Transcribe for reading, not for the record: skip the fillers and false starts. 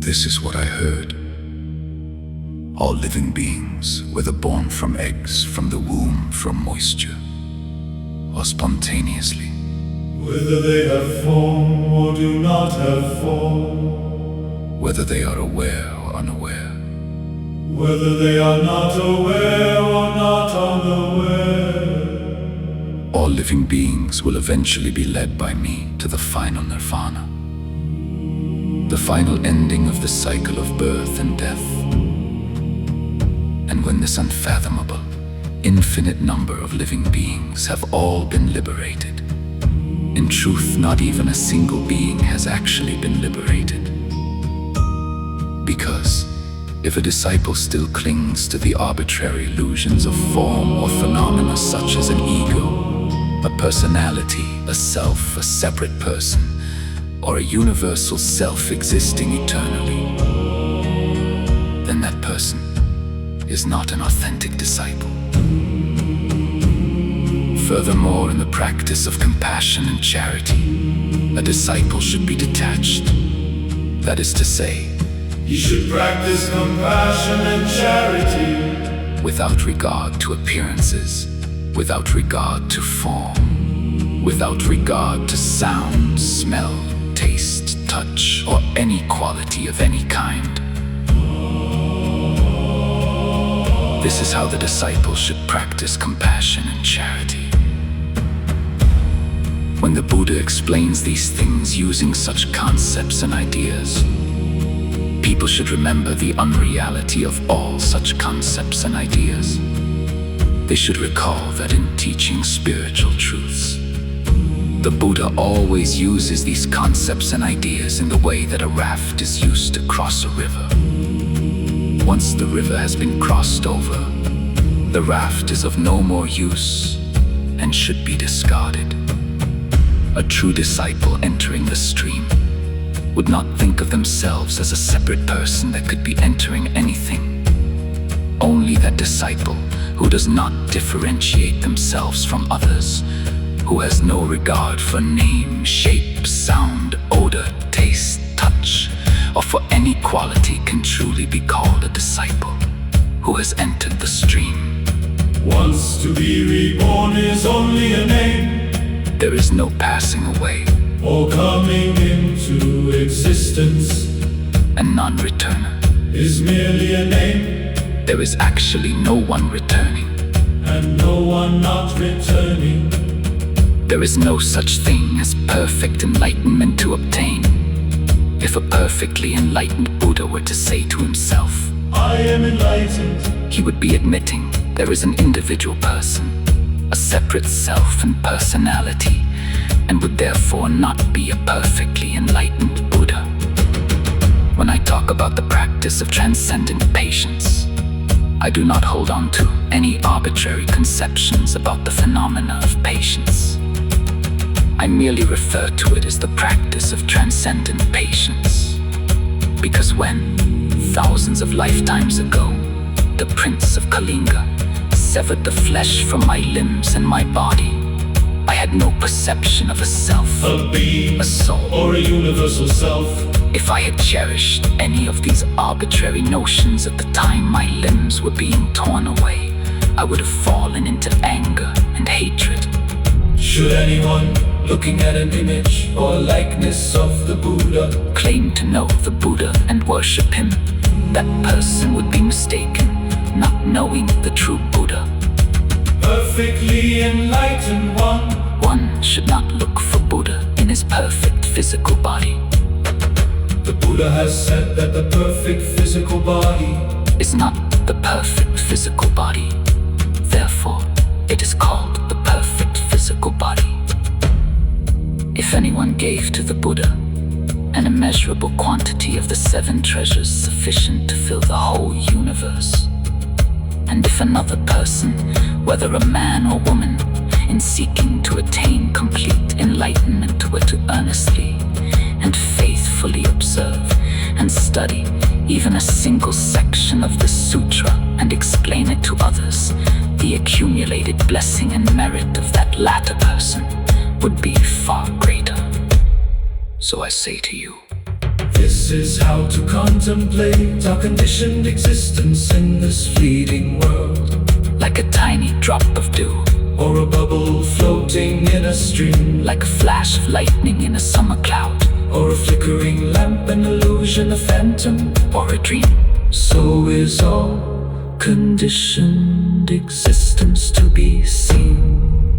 This is what I heard. All living beings, whether born from eggs, from the womb, from moisture, or spontaneously, whether they have form or do not have form, whether they are aware or unaware, whether they are not aware or not unaware, all living beings will eventually be led by me to the final Nirvana, the final ending of the cycle of birth and death. And when this unfathomable, infinite number of living beings have all been liberated, in truth, not even a single being has actually been liberated. Because if a disciple still clings to the arbitrary illusions of form or phenomena such as an ego, a personality, a self, a separate person, or a universal self existing eternally, then that person is not an authentic disciple. Furthermore, in the practice of compassion and charity, a disciple should be detached. That is to say, he should practice compassion and charity without regard to appearances, without regard to form, without regard to sound, smell, taste, touch, or any quality of any kind. This is how the disciple should practice compassion and charity. When the Buddha explains these things using such concepts and ideas, people should remember the unreality of all such concepts and ideas. They should recall that in teaching spiritual truths, the Buddha always uses these concepts and ideas in the way that a raft is used to cross a river. Once the river has been crossed over, the raft is of no more use and should be discarded. A true disciple entering the stream would not think of themselves as a separate person that could be entering anything. Only that disciple who does not differentiate themselves from others, who has no regard for name, shape, sound, odor, taste, touch, or for any quality can truly be called a disciple who has entered the stream. Once to be reborn is only a name. There is no passing away or coming into existence, and non-returner is merely a name. There is actually no one returning, and no one not returning. There is no such thing as perfect enlightenment to obtain. If a perfectly enlightened Buddha were to say to himself, I am enlightened, he would be admitting there is an individual person, a separate self and personality, and would therefore not be a perfectly enlightened Buddha. When I talk about the practice of transcendent patience, I do not hold on to any arbitrary conceptions about the phenomena of patience. I merely refer to it as the practice of transcendent patience. Because when, thousands of lifetimes ago, the Prince of Kalinga severed the flesh from my limbs and my body, I had no perception of a self, a being, a soul, or a universal self. If I had cherished any of these arbitrary notions at the time my limbs were being torn away, I would have fallen into anger and hatred. Should anyone, looking at an image or likeness of the Buddha, claim to know the Buddha and worship him, that person would be mistaken, not knowing the true Buddha. Perfectly enlightened one should not look for Buddha in his perfect physical body. The Buddha has said that the perfect physical body is not the perfect physical body. Therefore, it is called the perfect physical body. If anyone gave to the Buddha an immeasurable quantity of the 7 treasures sufficient to fill the whole universe, and if another person, whether a man or woman, in seeking to attain complete enlightenment were to earnestly and faithfully observe and study even a single section of the sutra and explain it to others, the accumulated blessing and merit of that latter person would be far greater. So I say to you, This is how to contemplate our conditioned existence in this fleeting world. Like a tiny drop of dew, Or a bubble floating in a stream. like a flash of lightning in a summer cloud, Or a flickering lamp, an illusion, a phantom. or a dream. So is all conditioned existence to be seen.